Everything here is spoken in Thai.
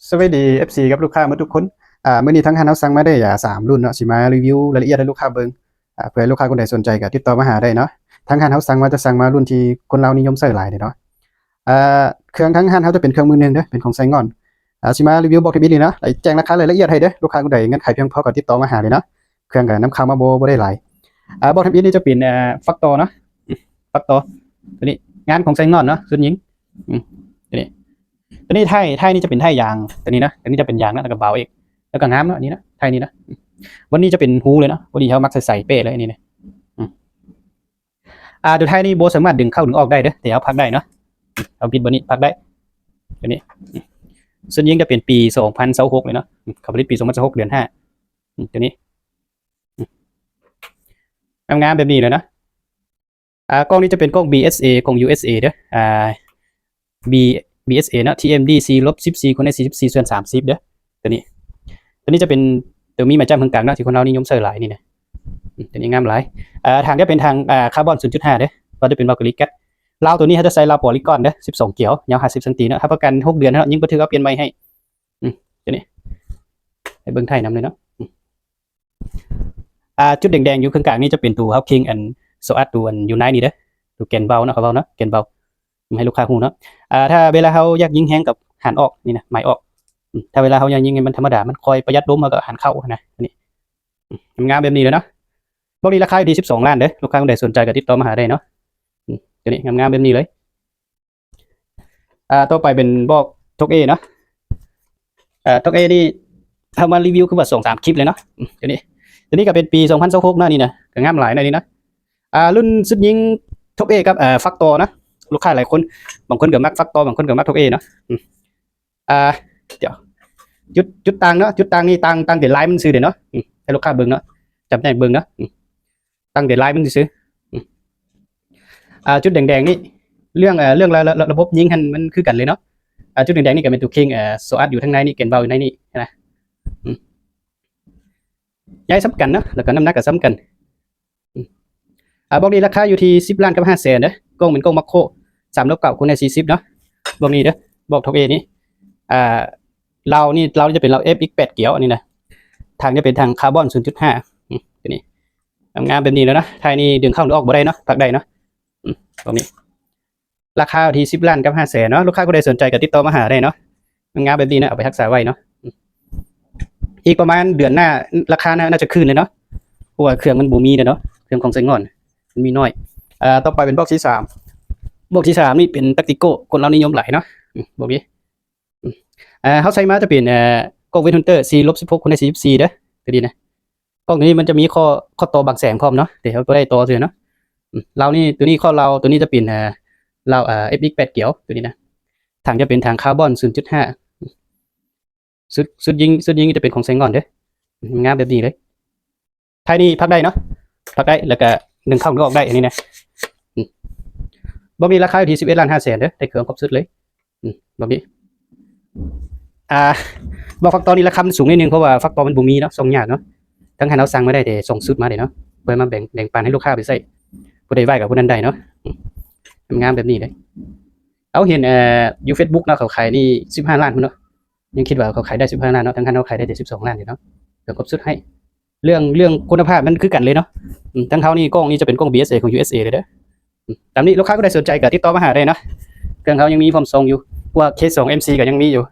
สวัสดี FC กับลูกค้ามาทุกคนมื้อนี้ทั้งหันเราสั่งมาได้3รุ่นเนาะสิมารีวิวรายละเอียดให้ลูกค้าเบิ่งเผื่อลูกค้าคนใดสนใจก็ติดต่อมาหาได้เนาะทั้งหันเราสั่งมารุ่นที่คนลาวนิยมใช้หลายเนาะอ่าเครื่องทั้งหันเราจะเป็นเครื่องมือหนึงเด้อเป็นของไซงอนสิมารีวิวบอกทีนี้เนาะแจ้งราคารายละเอียดให้เด้อลูกค้าคนใดเงื่อนไขเพียงพอก็ติดต่อมาหาเลยเนาะเครื่องก็นำเข้ามาบ่ได้หลายบอกทีนี้จะเป็นฟักตอเนาะฟักตอตัวนี้งานของไซงอนเนาะส่วนหญิงตัวนี้ไทยนี่จะเป็นไทยยางตัวนี้นะตัวนี้จะเป็นยางนะแล้วก็เบาเอกแล้วก็งามเนาะอันนี้นะไทยนี่นะวันนี้จะเป็นฮูเลยเนาะวันนี้เขามักใส่เป้เลยอันนี้เนี่ยตัวไทยนี่โบสามารถดึงเข้าดึงออกได้เด้อแต่เอาพักได้เนาะเอาปิดบนนี้พักได้ตัวนี้ส่วนยิงจะเป็นปี2026เลยเนาะเขาผลิตปี2026เดือน5ตัวนี้งามแบบนี้เลยนะกล้องนี้จะเป็นกล้อง BSA กล้อง USA เด้อBSA เนาะ TMD-10C คนได้44/30เด้อตัวนี้จะเป็นตัวมีหมายจำทางกลางเนาะที่คนเรานิยมใช้หลายนี่นะตัวนี้งามหลายทางจะเป็นทางคาร์บอน 0.5 เด้อก็จะเป็นวาลกริกกัสราวตัวนี้เขาจะใส่ราวปอลิกอนเด้อ12เกี่ยวยาว50 ซนเนาะถ้าประกัน6 เดือนเนาะยิ่งบันทึกเอาเปลี่ยนใหม่ให้ตัวนี้ให้เบิ่งไทยนำเลยเนาะจุดแดงๆอยู่ข้างกลางนี่จะเป็นตัว Hawking and SOAS ตัวยูไนต์นี่เด้อตัวแกนเบาเนาะเขาเบาเนาะแกนเบาให้ลูกค้าฮู้เนาะถ้าเวลาเขาอยากยิงแฮงกับหันออกนี่นะหมายออกถ้าเวลาเขาอยากยิงมันธรรมดามันคอยประหยัดลมแล้วก็หันเข้านะนี่งามแบบนี้เลยเนาะบอกนี้ราคาอยู่ที่12 ล้านเด้อลูกค้าคนใดสนใจก็ติดต่อมาหาได้เนาะตัวนี้งามแบบนี้เลยต่อไปเป็นบอกทกเอเนาะทกเอนี่ทำมารีวิวคือว่า2-3 คลิปเลยเนาะตัวนี้ก็เป็นปี2026นะนี่นะก็งามหลายนะนี่นะรุ่นสุดยิงทกเอกับฟักตอนะลูกค้าหลายคนบางคนก็มักฟักตอบางคนก็มักทกเอเนาะเดี๋ยวจุดตังเนาะจุดตังนี่ตังเดี๋ยวไลน์มันซื้อเดี๋ยวเนาะให้ลูกค้าเบิ่งเนาะจำได้เบิ่งเนาะตังเดี๋ยวไลน์มันซื้อจุดแดงๆนี่เรื่องระบบยิงมันคือกันเลยเนาะจุดแดงๆนี่ก็เป็นตัวคิงโซอัดอยู่ทางในนี่เกณฑ์เบาอยู่ในนี่นะย้ายซ้ำกันเนาะแล้วก็น้ำหนักก็ซ้ำกันบอกนี้ราคาอยู่ที่10 ล้านกับ5 แสนเด้อกล้องเป็นกล้องมัคโค3/9คูณใน40เนาะบอกนี้เด้อบอกทกเอนี่เราจะเป็นเรา FX8 เกี่ยวอันนี้นะทางจะเป็นทางคาร์บอน 0.5 ตัวนี้งามแบบนี้แล้วนะไทยนี่ดึงเข้าหรือออกบ่ได้เนาะพักได้เนาะตรงนี้ราคาที่10 ล้านกับ5 แสนเนาะลูกค้าก็ได้สนใจก็ติดต่อมาหาได้เนาะงามแบบนี้นะเอาไปรักษาไว้เนาะอีกประมาณเดือนหน้าราคาน่าจะขึ้นเลยเนาะเพราะว่าเครื่องมันบ่มีเนาะเครื่องของไซงอนมันมีน้อยต่อไปเป็นบล็อกที่3นี่เป็นตักติโก้คนเรานิยมหลายเนาะบอกนี้เขาใช้มาจะเป็นกล้องเวทฮันเตอร์ C-16 คูณใน44เด้อตัวนี้นะกล้องนี้มันจะมีข้อต่อบางแสงพร้อมเนาะเดี๋ยวเขาก็ได้ต่อเนาะเรานี่ตัวนี้ข้อเราตัวนี้จะเป็นเราFX8 เกี่ยวตัวนี้นะทางจะเป็นทางคาร์บอน 0.5 สุดยิงจะเป็นของไซงอนเด้องามแบบนี้เลยไทยนี่พักได้เนาะพักได้แล้วก็ดึงเข้าดึงออกได้อันนี้นะบอกนี้ราคาอยู่ที่11 ล้าน 5 แสนเด้อได้เครื่องครบสุดเลยบอกนี้บอกฟักตอนี่ราคามันสูงนิดนึงเพราะว่าฟักตอมันบ่มีเนาะส่งยากเนาะทั้งให้เราสั่งมาได้แต่ส่งสุดมาได้เนาะเพื่อมาแบ่งปันให้ลูกค้าไปใส่ผู้ใดไหวกับผู้นั้นได้เนาะงามแบบนี้เลยเอาเห็นอยู่ Facebook เนาะเขาขายนี่15 ล้านพุ่นเนาะยังคิดว่าเขาขายได้15 ล้านเนาะทั้งเขาขายได้แต่12 ล้านเนาะเดี๋ยวครบสุดให้เรื่องคุณภาพมันคือกันเลยเนาะทั้งเขานี่กล้องนี่จะเป็นกล้อง BSA ของ USA เลยเด้อตามนี้ลูกค้าก็ได้สนใจก็ติดต่อมาหาได้เนาะเครื่องเขายังมีพร้อมส่งอยู่ว่า K2 MC ก็ยังมีอยู่